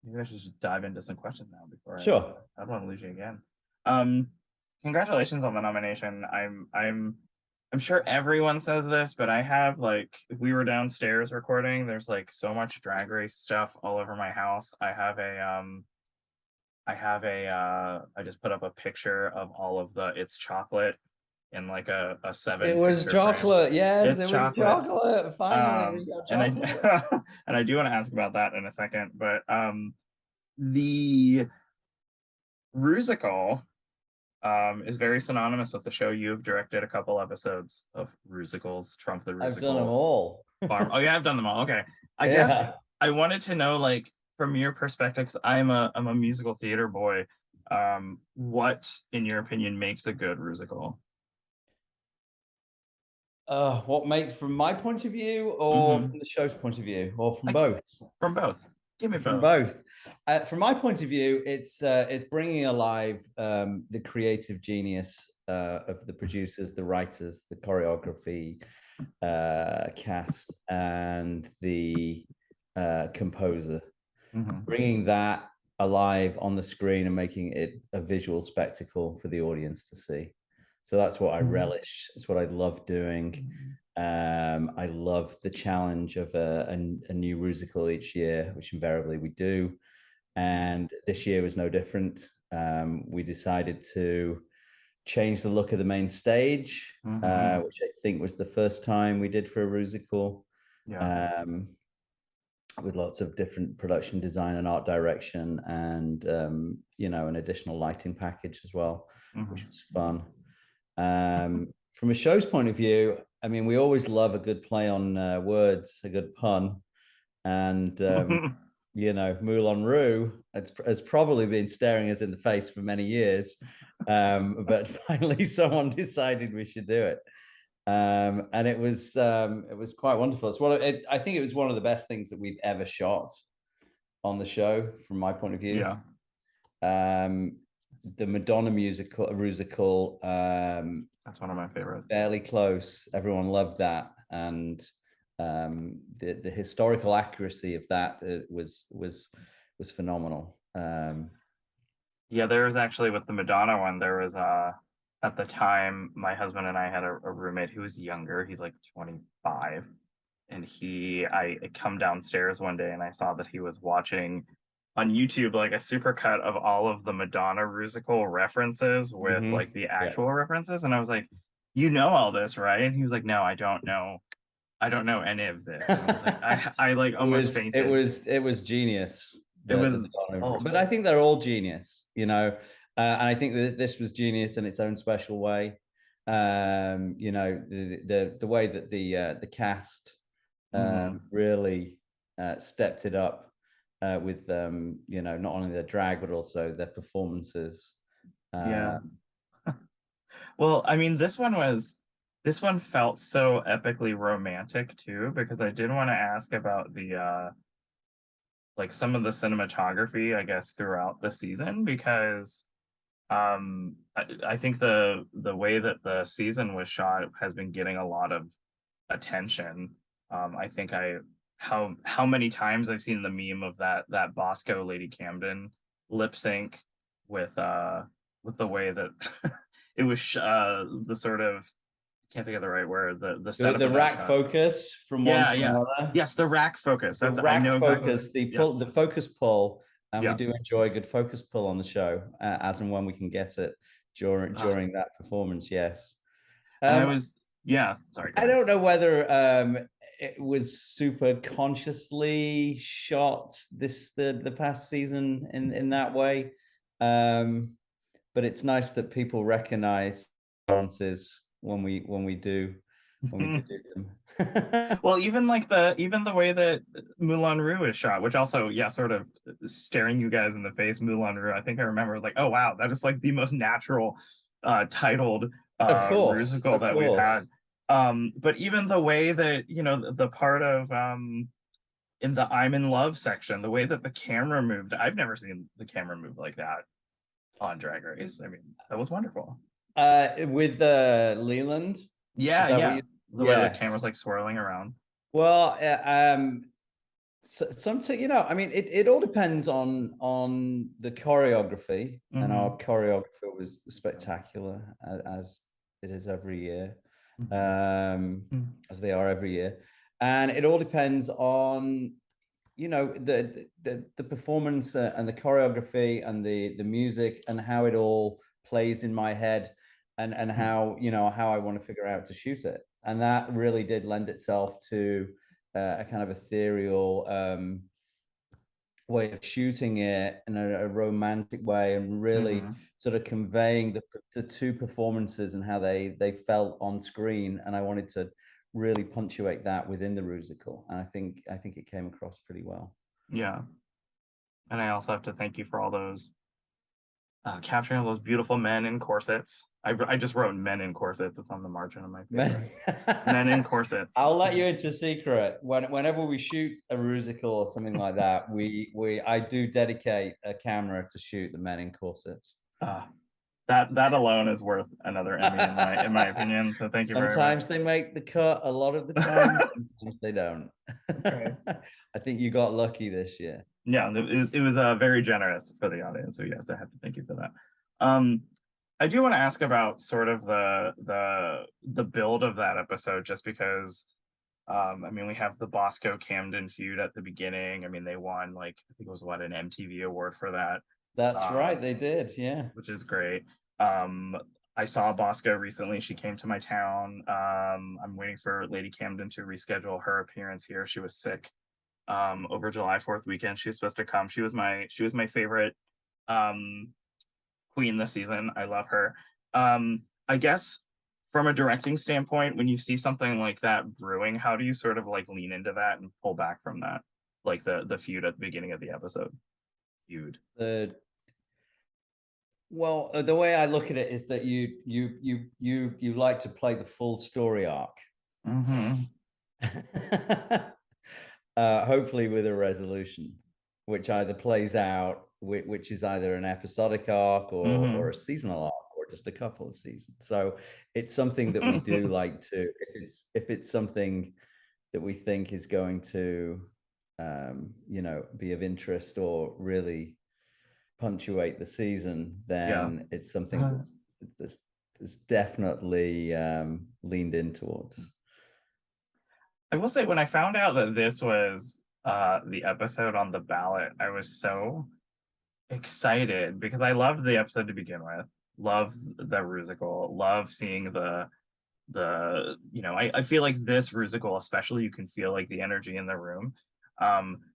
maybe I should just dive into some questions now before Sure. I don't want to lose you again. Um, Congratulations on the nomination. I'm sure everyone says this, but I have like we were downstairs recording. There's like so much drag race stuff all over my house. I just put up a picture of all of the it's chocolate in like a It seven was picture frame. chocolate. Yes, It's it was chocolate. chocolate. Finally, we got And I chocolate. and I do want to ask about that in a second, but the Rusical is very synonymous with the show. You've directed a couple episodes of Rusicals, Trump the I've done them Rusical, all. Farm. Oh yeah, I've done them all. Okay. I guess Yeah. I wanted to know, like, from your perspective, 'cause I'm a musical theater boy. What, in your opinion, makes a good Rusical? What makes from my point of view, or Mm-hmm. from the show's point of view, or from Like both? from both. Give me From both. both. From my point of view, it's bringing alive the creative genius of the producers, the writers, the choreography, cast, and the composer. Mm-hmm. Bringing that alive on the screen and making it a visual spectacle for the audience to see. So that's what I relish. It's what I love doing. I love the challenge of a new Rusical each year, which invariably we do. And this year was no different. We decided to change the look of the main stage, Mm-hmm. which I think was the first time we did for a Rusical. Yeah. Um, with lots of different production design and art direction, and an additional lighting package as well, which Mm-hmm. was fun. From a show's point of view, I mean, we always love a good play on words, a good pun, and Moulin Rouge has probably been staring us in the face for many years, but finally someone decided we should do it. And it was quite wonderful. I think it was one of the best things that we've ever shot on the show, from my point of view. Yeah. Um, the Madonna musical, That's one of my favorites. fairly close. Everyone loved that, and the historical accuracy of that was phenomenal. Yeah, there was actually with the Madonna one, there was at the time my husband and I had a roommate who was younger. He's like 25. And I come downstairs one day and I saw that he was watching on YouTube like a supercut of all of the Madonna musical references with like the Yeah. actual references. And I was like, you know all this, right? And he was like, no, I don't know. I don't know any of this. And I was like, I like it almost was it fainted. was it was genius. It The was Madonna, oh but I think they're all genius, and I think that this was genius in its own special way. The way that the cast mhm. really stepped it up with not only their drag but also their performances. Yeah. Uh, Well, I mean, this one felt so epically romantic too, because I did want to ask about the like some of the cinematography, I guess, throughout the season, because I think the way that the season was shot has been getting a lot of attention. I think I how many times I've seen the meme of that Bosco Lady Camden lip sync with the way that it was the sort of can't think of the right word, the the, setup the of that rack shot. focus from one Yeah, to yeah. another. Yes, the rack focus. The That's I rack know exactly. focus, the Yeah, pull, the focus pull, and we yeah. do enjoy a good focus pull on the show, as and when we can get it during Uh, during that performance. Yes. and I Um, was yeah. Sorry, go I ahead. don't know whether it was super consciously shot the past season in that way, um, but it's nice that people recognize responses when we do them. Well, even the way that Moulin Rouge is shot, which also, yeah, sort of staring you guys in the face, Moulin Rouge. I think I remember like, oh wow, that is like the most natural titled musical Of that we've had. course. But even the way that, the part of in the I'm in love section, the way that the camera moved, I've never seen the camera move like that on Drag Race. I mean, that was wonderful. With Leland, is Yeah, that what yeah. you? The way the Yes. camera's like swirling around. Well, you know, I mean, it all depends on the choreography, and our choreographer was spectacular, as it is every year, as they are every year, and it all depends on, you know, the performance, and the choreography and the music and how it all plays in my head, and how, you know, how I want to figure out to shoot it, and that really did lend itself to a kind of ethereal way of shooting it in a romantic way, and really sort of conveying the two performances and how they felt on screen. And I wanted to really punctuate that within the Rusical, and I think it came across pretty well. Yeah. And I also have to thank you for all those capturing all those beautiful men in corsets. I just wrote men in corsets. It's on the margin of my paper. Men in corsets. I'll let you into a secret. Whenever we shoot a Rusical or something like that, I do dedicate a camera to shoot the men in corsets. That alone is worth another Emmy in my opinion. So thank you very much. Sometimes they make the cut. A lot of the time, sometimes they don't. Okay. I think you got lucky this year. Yeah, it was very generous for the audience. So yes, I have to thank you for that. I do want to ask about sort of the build of that episode, just because I mean, we have the Bosco Camden feud at the beginning. I mean, they won, like, I think it was an MTV award for that. That's right, they did, yeah. Which is great. I saw Bosco recently. She came to my town. I'm waiting for Lady Camden to reschedule her appearance here. She was sick over July 4th weekend. She was supposed to come. She was my favorite queen this season. I love her. I guess from a directing standpoint, when you see something like that brewing, how do you sort of like lean into that and pull back from that? Like the feud at the beginning of the episode. Well, the way I look at it is that you like to play the full story arc. Hopefully with a resolution, which either plays out, which is either an episodic arc or a seasonal arc, or just a couple of seasons. So it's something that we do like to, if it's something that we think is going to you know, be of interest or really punctuate the season, then it's something that's definitely leaned in towards. I will say, when I found out that this was the episode on the ballot, I was so excited because I loved the episode to begin with. Love the Rusical. Love seeing the you know, I feel like this Rusical especially, you can feel like the energy in the room.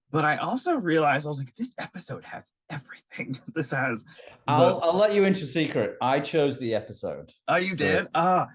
But I also realized, I was like, this episode has everything. This has I'll let you into a secret. I chose the episode. Oh, you did?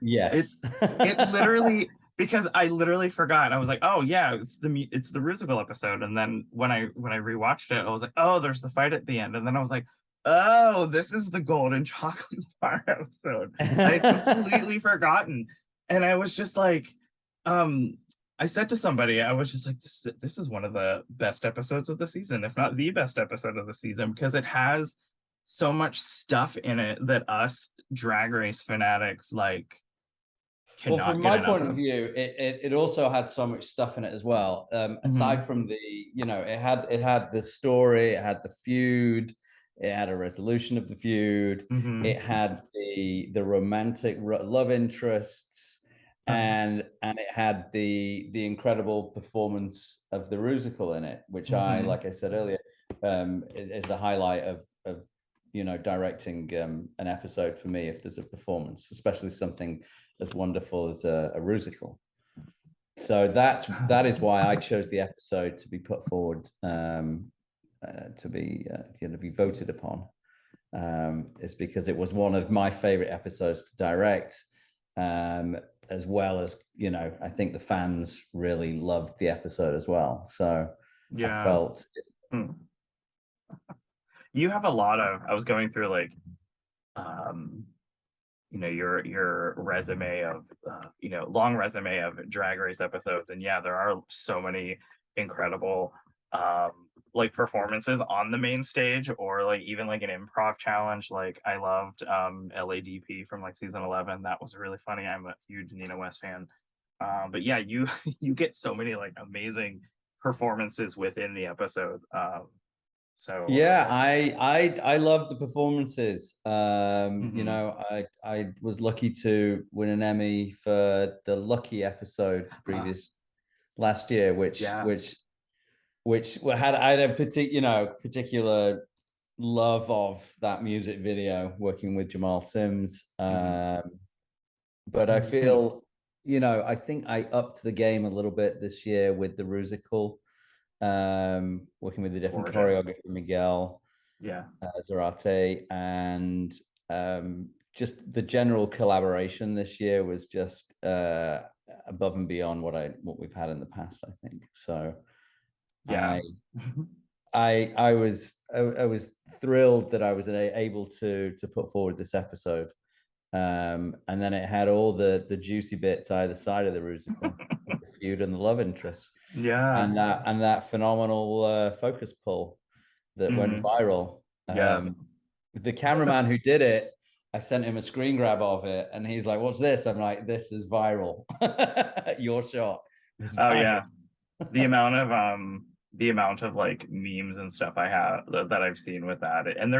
Yes. It literally, because I literally forgot. I was like, oh yeah, it's the Rusical episode. And then when I rewatched it, I was like, oh, there's the fight at the end. And then I was like, oh, this is the Golden Chocolate Bar episode. I had completely forgotten. And I was just like, I said to somebody, I was just like, this is one of the best episodes of the season, if not the best episode of the season, because it has so much stuff in it that us Drag Race fanatics like cannot well, from my point of view, it also had so much stuff in it as well. Aside from the, you know, it had the story, it had the feud, it had a resolution of the feud, it had the romantic love interests, and it had the incredible performance of the Rusical in it, which I, like I said earlier, is the highlight of you know, directing an episode for me. If there's a performance, especially something as wonderful as a Rusical. So that is why I chose the episode to be put forward, to be voted upon, is because it was one of my favorite episodes to direct, as well as, you know, I think the fans really loved the episode as well. So I felt you have a lot of, I was going through like you know, your resume of you know, long resume of Drag Race episodes, and yeah, there are so many incredible like performances on the main stage, or like even like an improv challenge. Like I loved LADP from like season 11. That was really funny. I'm a huge Nina West fan. But yeah, you you get so many like amazing performances within the episode. Yeah, I love the performances. You Mhm. know, I was lucky to win an Emmy for the Lucky episode previous last year, Yeah. which had I had a particular love of that music video working with Jamal Sims. Mhm. But I Mhm. feel, I think I upped the game a little bit this year with the Rusical, working with the different Gorgeous. choreographer Miguel Yeah. Zarate, and just the general collaboration this year was just above and beyond what we've had in the past, I think. So Yeah. I I was thrilled that I was able to put forward this episode. And then it had all the juicy bits either side of the Rusical, the feud and the love interest, Yeah. and that phenomenal focus pull that went Mhm. viral. Yeah. The cameraman who did it, I sent him a screen grab of it, and he's like, "What's this?" I'm like, "This is viral. Your shot is Oh viral." yeah. The amount of like memes and stuff I have that I've seen with that, and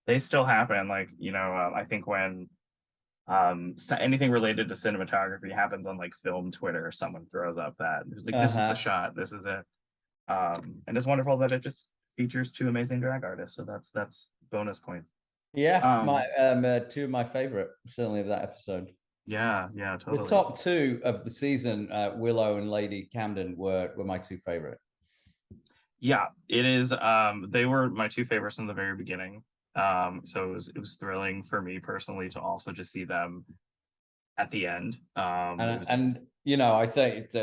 they still happen. Like, I think when anything related to cinematography happens on like film Twitter, someone throws up that it's like, this is the Uh-huh. shot, this is it. And it's wonderful that it just features two amazing drag artists, so that's bonus points. Yeah, my um two of my favorite, certainly of that episode. yeah, yeah, The totally. top two of the season, Willow and Lady Camden, were my two favorite. Yeah, it is. They were my two favorites from the very beginning. So it was thrilling for me personally to also just see them at the end. It was. I think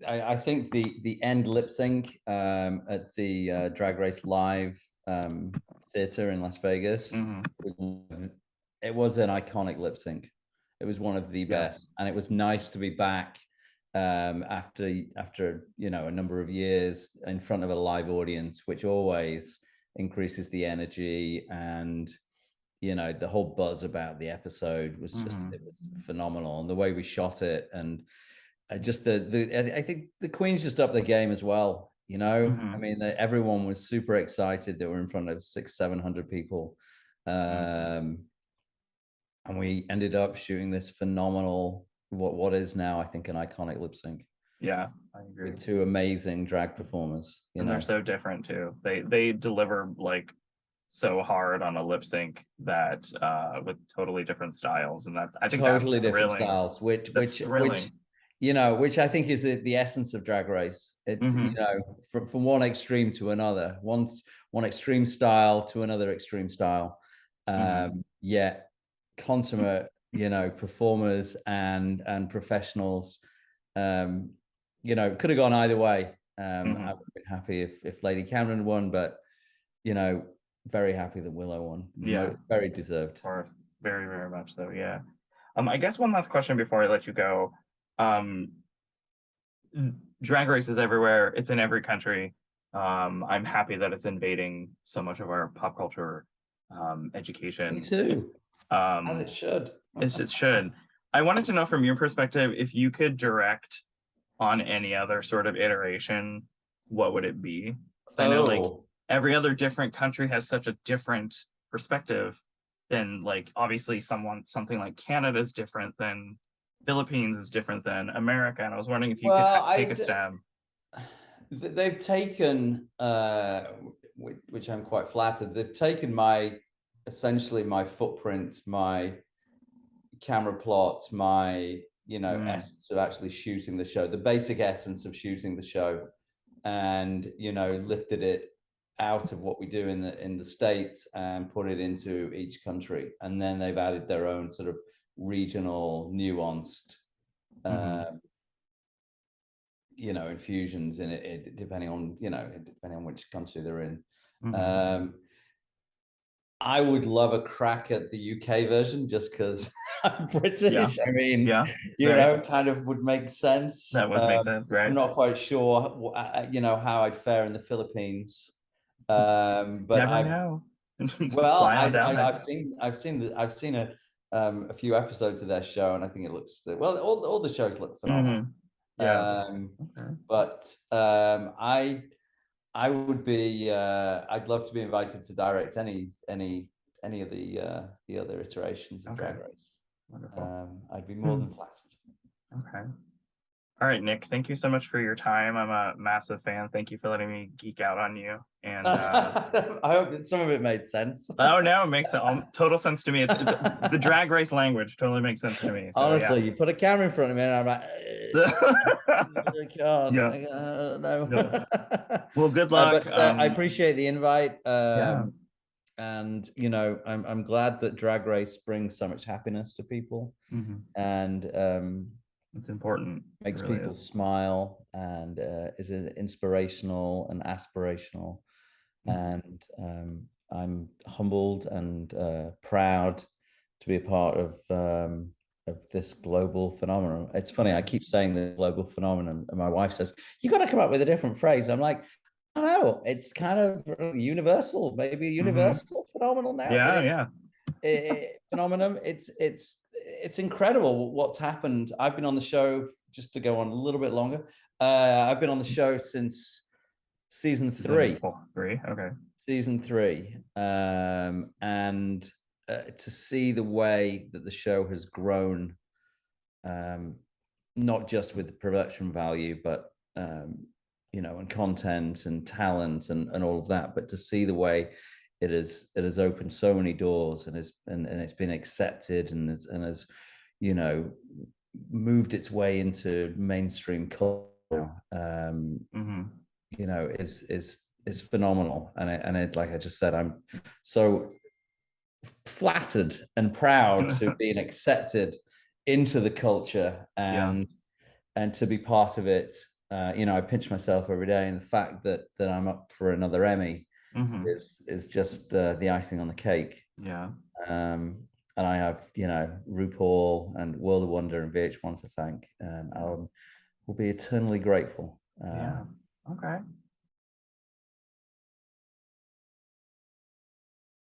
I think the end lip sync at the Drag Race Live theater in Las Vegas Mhm. it was an iconic lip sync. It was one of the Yeah. best, and it was nice to be back after a number of years in front of a live audience, which always increases the energy. And the whole buzz about the episode was it Mhm. was phenomenal, and the way we shot it, and just the I think the Queen's just up the game as well. I Mhm. mean, everyone was super excited that we're in front of 600-700 people. Mhm. um and we ended up shooting this phenomenal, what is now I think an iconic lip sync Yeah, I agree. with two amazing drag performers. And they're so different too. They deliver like so hard on a lip sync that with totally different styles, and I think that's Totally different thrilling. styles, which That's which which thrilling. which I think is the essence of Drag Race. It's Hmm. from one extreme to another, one extreme style to another extreme style. Hmm. Yet consummate, performers and professionals. Um, could have gone either way. I Hmm. would have been happy if Lady Cameron won, but you know, very happy that Willow won. Yeah, Very deserved. or very, very much so. Yeah. I guess one last question before I let you go. Um, Drag Race is everywhere. It's in every country. I'm happy that it's invading so much of our pop culture Me education. too, as Um, it should. it should. I wanted to know from your perspective, if you could direct on any other sort of iteration, what would it be? 'Cause I know like Oh, every other different country has such a different perspective than like obviously something like Canada is different than Philippines is different than America. And I was wondering if you could well, take a stab. they've taken, which I'm quite flattered. They've taken essentially my footprint, my camera plot, my Mm, essence of actually shooting the show, the basic essence of shooting the show, and lifted it out of what we do in the States and put it into each country, and then they've added their own sort of regional nuanced hmm. um, infusions in it, depending on which country they're in. Hmm. um I would love a crack at the UK version just because I'm Yeah. British. I mean, Yeah. Right. kind of would make sense. That would make sense, I'm right? not quite sure, how I'd fare in the Philippines. But Never know. well, Fly on down there. I've seen a few episodes of their show, and I think it looks well. All the shows look phenomenal. Hmm. Yeah. But I would be I'd love to be invited to direct any of the other iterations of Drag Race. Wonderful. I'd be more than flattered. Okay. All right, Nick, thank you so much for your time. I'm a massive fan. Thank you for letting me geek out on you. And I hope that some of it made sense. Oh no, it makes total sense to me. It's the Drag Race language totally makes sense to me. So, honestly, yeah. you put a camera in front of me and I'm like, I can't. Yeah. I don't know. Yeah. Well, good luck. But I appreciate the invite. Yeah. And you know, I'm glad that Drag Race brings so much happiness to people, and it's important. Makes really people smile, and is inspirational and aspirational. And I'm humbled and proud to be a part of this global phenomenon. It's funny, I keep saying the global phenomenon, and my wife says, you got to come up with a different phrase. I'm like, I don't know, it's kind of universal, maybe a universal phenomenon now. Yeah, Phenomenon. It's incredible what's happened. I've been on the show, just to go on a little bit longer. I've been on the show since season 3. Okay. Season 3. And to see the way that the show has grown, not just with the production value, but you know, and content and talent and all of that, but to see the way it has opened so many doors, and it's been accepted, and has you know, moved its way into mainstream culture. You know, is phenomenal, and it, like I just said, I'm so flattered and proud to be accepted into the culture, and to be part of it. You know, I pinch myself every day, and the fact that I'm up for another Emmy is just the icing on the cake. And I have, you know, RuPaul and World of Wonder and VH1 to thank. We'll be eternally grateful.